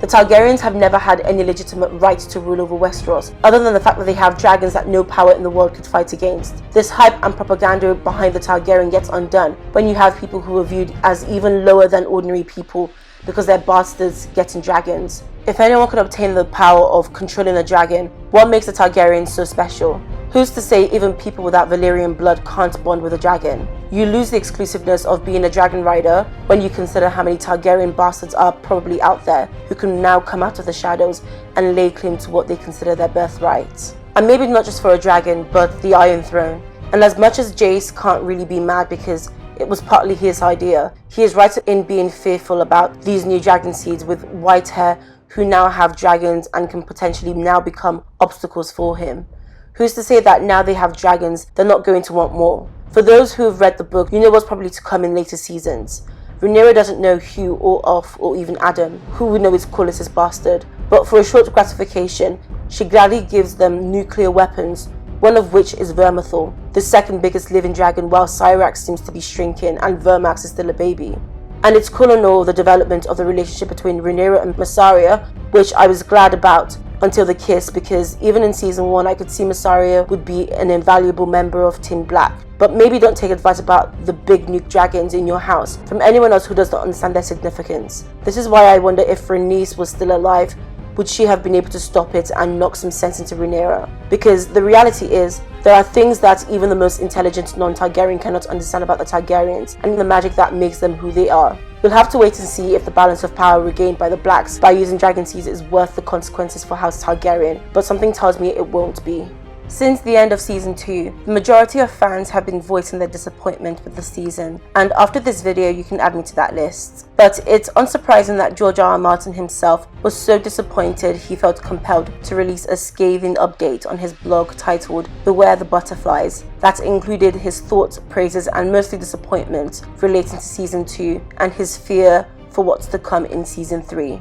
The Targaryens have never had any legitimate right to rule over Westeros, other than the fact that they have dragons that no power in the world could fight against. This hype and propaganda behind the Targaryen gets undone when you have people who are viewed as even lower than ordinary people because they're bastards getting dragons. If anyone could obtain the power of controlling a dragon, what makes the Targaryens so special? Who's to say even people without Valyrian blood can't bond with a dragon? You lose the exclusiveness of being a dragon rider when you consider how many Targaryen bastards are probably out there who can now come out of the shadows and lay claim to what they consider their birthright. And maybe not just for a dragon, but the Iron Throne. And as much as Jace can't really be mad because it was partly his idea, he is right in being fearful about these new dragon seeds with white hair who now have dragons and can potentially now become obstacles for him. Who's to say that now they have dragons, they're not going to want more? For those who have read the book, you know what's probably to come in later seasons. Rhaenyra doesn't know Hugh or Off or even Adam, who would know is Corlys's bastard, but for a short gratification, she gladly gives them nuclear weapons, one of which is Vermithor, the second biggest living dragon, while Cyrax seems to be shrinking and Vermax is still a baby. And it's cool and all the development of the relationship between Rhaenyra and Mysaria, which I was glad about until the kiss, because even in season 1 I could see Mysaria would be an invaluable member of Team Black. But maybe don't take advice about the big nuke dragons in your house from anyone else who does not understand their significance. This is why I wonder if Rhaenys was still alive, would she have been able to stop it and knock some sense into Rhaenyra? Because the reality is, there are things that even the most intelligent non-Targaryen cannot understand about the Targaryens and the magic that makes them who they are. We'll have to wait and see if the balance of power regained by the Blacks by using dragon seeds is worth the consequences for House Targaryen, but something tells me it won't be. Since the end of season 2, the majority of fans have been voicing their disappointment with the season, and after this video you can add me to that list. But it's unsurprising that George R.R. Martin himself was so disappointed he felt compelled to release a scathing update on his blog titled Beware the Butterflies, that included his thoughts, praises and mostly disappointment relating to season 2 and his fear for what's to come in season 3.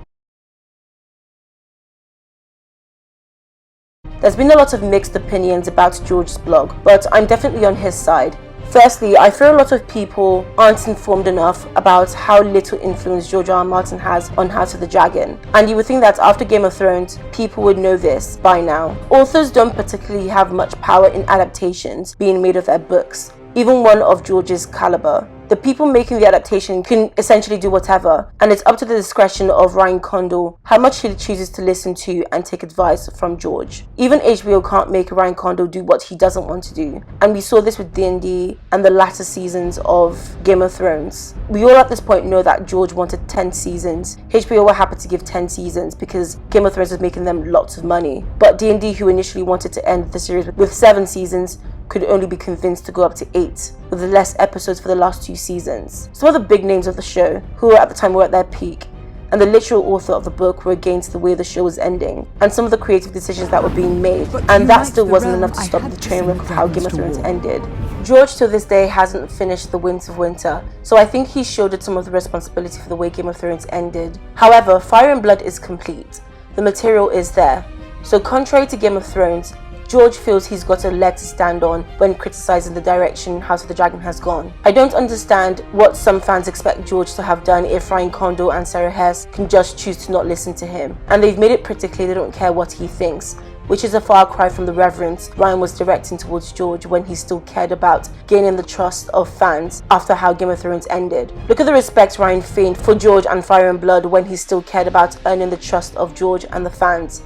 There's been a lot of mixed opinions about George's blog, but I'm definitely on his side. Firstly, I feel a lot of people aren't informed enough about how little influence George R.R. Martin has on House of the Dragon, and you would think that after Game of Thrones, people would know this by now. Authors don't particularly have much power in adaptations being made of their books, even one of George's caliber. The people making the adaptation can essentially do whatever, and it's up to the discretion of Ryan Condal how much he chooses to listen to and take advice from George. Even HBO can't make Ryan Condal do what he doesn't want to do, and we saw this with D&D and the latter seasons of Game of Thrones. We all at this point know that George wanted 10 seasons. HBO were happy to give 10 seasons because Game of Thrones was making them lots of money, but D&D, who initially wanted to end the series with 7 seasons, could only be convinced to go up to 8, with less episodes for the last 2 seasons. Some of the big names of the show, who at the time were at their peak, and the literal author of the book were against the way the show was ending, and some of the creative decisions that were being made, and that still wasn't enough to stop the train wreck of how Game of Thrones ended. George to this day hasn't finished The Winds of Winter, so I think he shouldered some of the responsibility for the way Game of Thrones ended. However, Fire and Blood is complete. The material is there. So contrary to Game of Thrones, George feels he's got a leg to stand on when criticizing the direction House of the Dragon has gone. I don't understand what some fans expect George to have done if Ryan Condal and Sarah Hess can just choose to not listen to him. And they've made it pretty clear they don't care what he thinks, which is a far cry from the reverence Ryan was directing towards George when he still cared about gaining the trust of fans after how Game of Thrones ended. Look at the respect Ryan feigned for George and Fire and Blood when he still cared about earning the trust of George and the fans.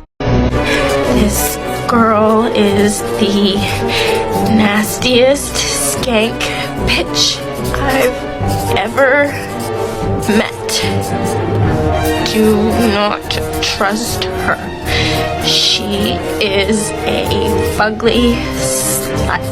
This girl is the nastiest skank bitch I've ever met. Do not trust her. She is a fugly slut.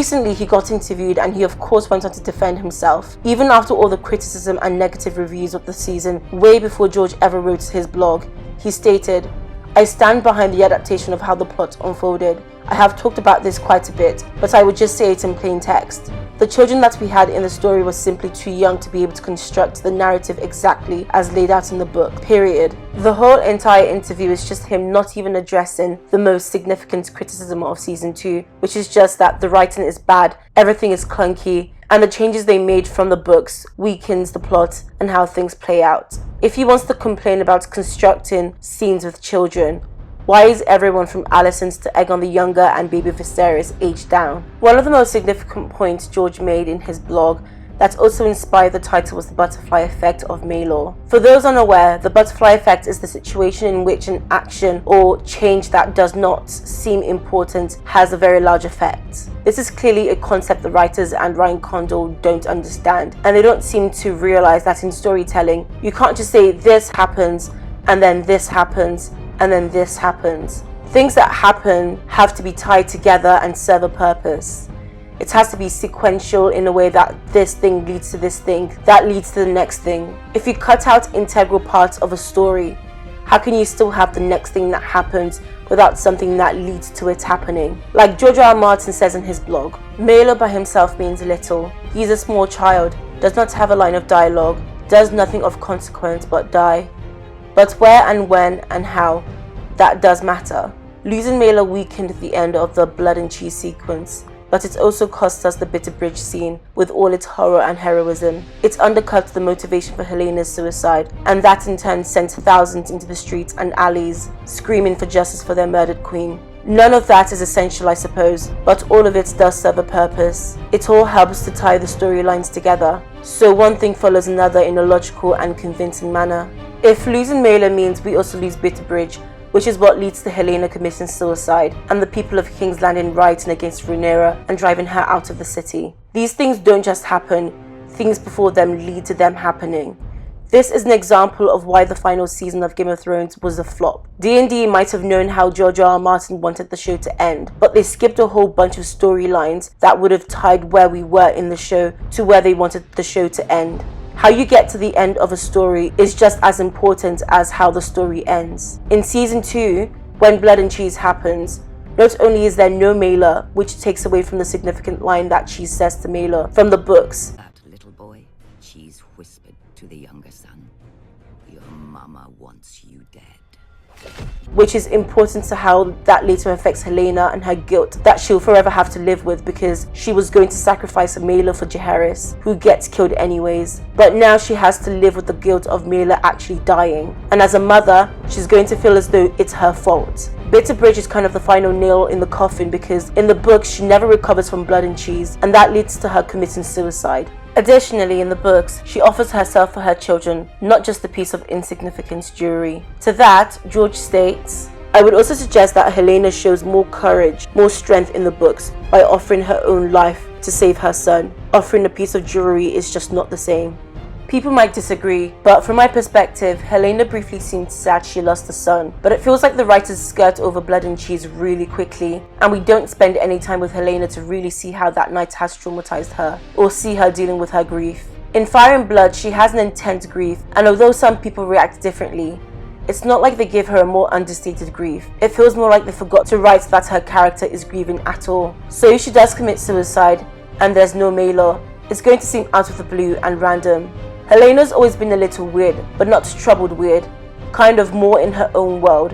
Recently, he got interviewed and he of course went on to defend himself, even after all the criticism and negative reviews of the season way before George ever wrote his blog. He stated, "I stand behind the adaptation of how the plot unfolded. I have talked about this quite a bit, but I would just say it in plain text. The children that we had in the story were simply too young to be able to construct the narrative exactly as laid out in the book, period." The whole entire interview is just him not even addressing the most significant criticism of season 2, which is just that the writing is bad, everything is clunky, and the changes they made from the books weakens the plot and how things play out. If he wants to complain about constructing scenes with children, why is everyone from Alicent to Aegon the Younger and baby Viserys aged down? One of the most significant points George made in his blog that also inspired the title was the butterfly effect of Maelor. For those unaware, the butterfly effect is the situation in which an action or change that does not seem important has a very large effect. This is clearly a concept the writers and Ryan Condal don't understand, and they don't seem to realize that in storytelling, you can't just say this happens and then this happens and then this happens. Things that happen have to be tied together and serve a purpose. It has to be sequential in a way that this thing leads to this thing, that leads to the next thing. If you cut out integral parts of a story, how can you still have the next thing that happens without something that leads to it happening? Like George R. R. Martin says in his blog, Maelor by himself means little. He's a small child, does not have a line of dialogue, does nothing of consequence but die. But where and when and how, that does matter. Losing Maelor weakened the end of the blood and cheese sequence, but it also cost us the Bitter Bridge scene with all its horror and heroism. It undercut the motivation for Helena's suicide, and that in turn sent thousands into the streets and alleys, screaming for justice for their murdered queen. None of that is essential, I suppose, but all of it does serve a purpose. It all helps to tie the storylines together, so one thing follows another in a logical and convincing manner. If losing Maelor means we also lose Bitter Bridge, which is what leads to Helena committing suicide and the people of King's Landing rioting against Rhaenyra and driving her out of the city. These things don't just happen, things before them lead to them happening. This is an example of why the final season of Game of Thrones was a flop. D&D might have known how George R. R. Martin wanted the show to end, but they skipped a whole bunch of storylines that would have tied where we were in the show to where they wanted the show to end. How you get to the end of a story is just as important as how the story ends. In season 2, when Blood and Cheese happens, not only is there no Maelor, which takes away from the significant line that Cheese says to Maelor from the books. That little boy, Cheese whispered to the younger son, "Your mama wants you dead." Which is important to how that later affects Helena and her guilt that she'll forever have to live with because she was going to sacrifice Maelor for Jaehaerys, who gets killed anyways. But now she has to live with the guilt of Maelor actually dying. And as a mother, she's going to feel as though it's her fault. Bitter Bridge is kind of the final nail in the coffin because in the book she never recovers from Blood and Cheese, and that leads to her committing suicide. Additionally, in the books, she offers herself for her children, not just a piece of insignificant jewelry. To that, George states, "I would also suggest that Helena shows more courage, more strength in the books by offering her own life to save her son. Offering a piece of jewelry is just not the same." People might disagree, but from my perspective, Helena briefly seemed sad she lost a son, but it feels like the writers skirt over Blood and Cheese really quickly, and we don't spend any time with Helena to really see how that night has traumatized her, or see her dealing with her grief. In Fire and Blood, she has an intense grief, and although some people react differently, it's not like they give her a more understated grief. It feels more like they forgot to write that her character is grieving at all. So if she does commit suicide, and there's no Maelor, it's going to seem out of the blue and random. Helena's always been a little weird, but not troubled weird, kind of more in her own world.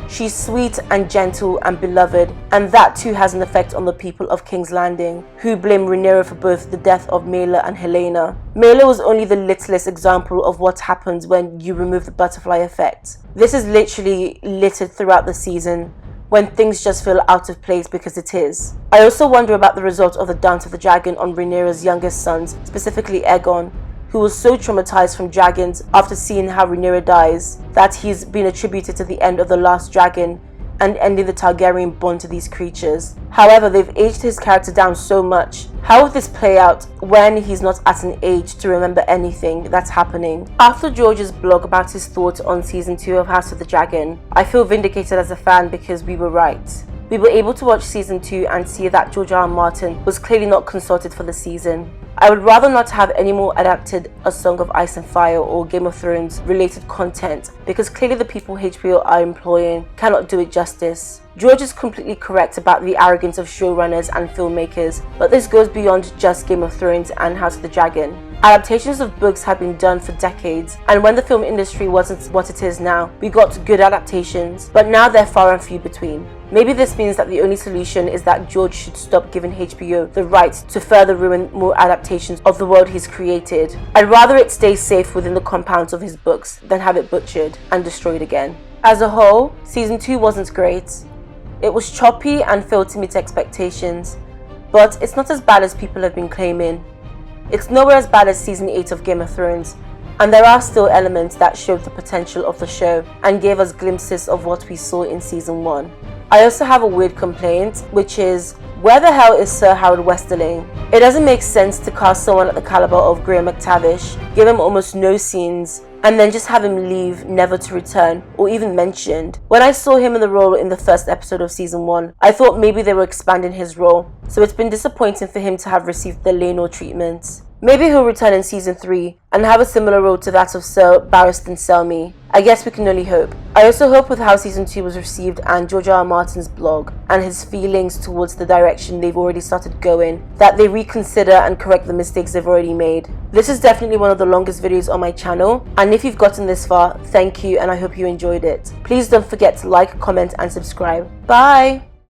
She's sweet and gentle and beloved, and that too has an effect on the people of King's Landing, who blame Rhaenyra for both the death of Maelor and Helena. Maelor was only the littlest example of what happens when you remove the butterfly effect. This is literally littered throughout the season, when things just feel out of place because it is. I also wonder about the result of the Dance of the Dragon on Rhaenyra's youngest sons, specifically Aegon, who was so traumatized from dragons after seeing how Rhaenyra dies that he's been attributed to the end of the last dragon and ending the Targaryen bond to these creatures. However, they've aged his character down so much. How would this play out when he's not at an age to remember anything that's happening? After George's blog about his thoughts on season 2 of House of the Dragon, I feel vindicated as a fan because we were right. we were able to watch season 2 and see that George R. R. Martin was clearly not consulted for the season. I would rather not have any more adapted A Song of Ice and Fire or Game of Thrones related content, because clearly the people HBO are employing cannot do it justice. George is completely correct about the arrogance of showrunners and filmmakers, but this goes beyond just Game of Thrones and House of the Dragon. Adaptations of books have been done for decades, and when the film industry wasn't what it is now, we got good adaptations, but now they're far and few between. Maybe this means that the only solution is that George should stop giving HBO the right to further ruin more adaptations of the world he's created. I'd rather it stay safe within the compounds of his books than have it butchered and destroyed again. As a whole, season 2 wasn't great. It was choppy and failed to meet expectations, but it's not as bad as people have been claiming. It's nowhere as bad as season 8 of Game of Thrones, and there are still elements that showed the potential of the show and gave us glimpses of what we saw in season 1. I also have a weird complaint, which is, where the hell is Sir Harold Westerling? It doesn't make sense to cast someone at the caliber of Graham McTavish, give him almost no scenes, and then just have him leave never to return or even mentioned. When I saw him in the role in the first episode of season 1, I thought maybe they were expanding his role, so it's been disappointing for him to have received the Laenor treatment. Maybe he'll return in season 3 and have a similar role to that of Sir Barristan Selmy. I guess we can only hope. I also hope with how season 2 was received and George R. R. Martin's blog and his feelings towards the direction they've already started going, that they reconsider and correct the mistakes they've already made. This is definitely one of the longest videos on my channel, and if you've gotten this far, thank you and I hope you enjoyed it. Please don't forget to like, comment and subscribe. Bye!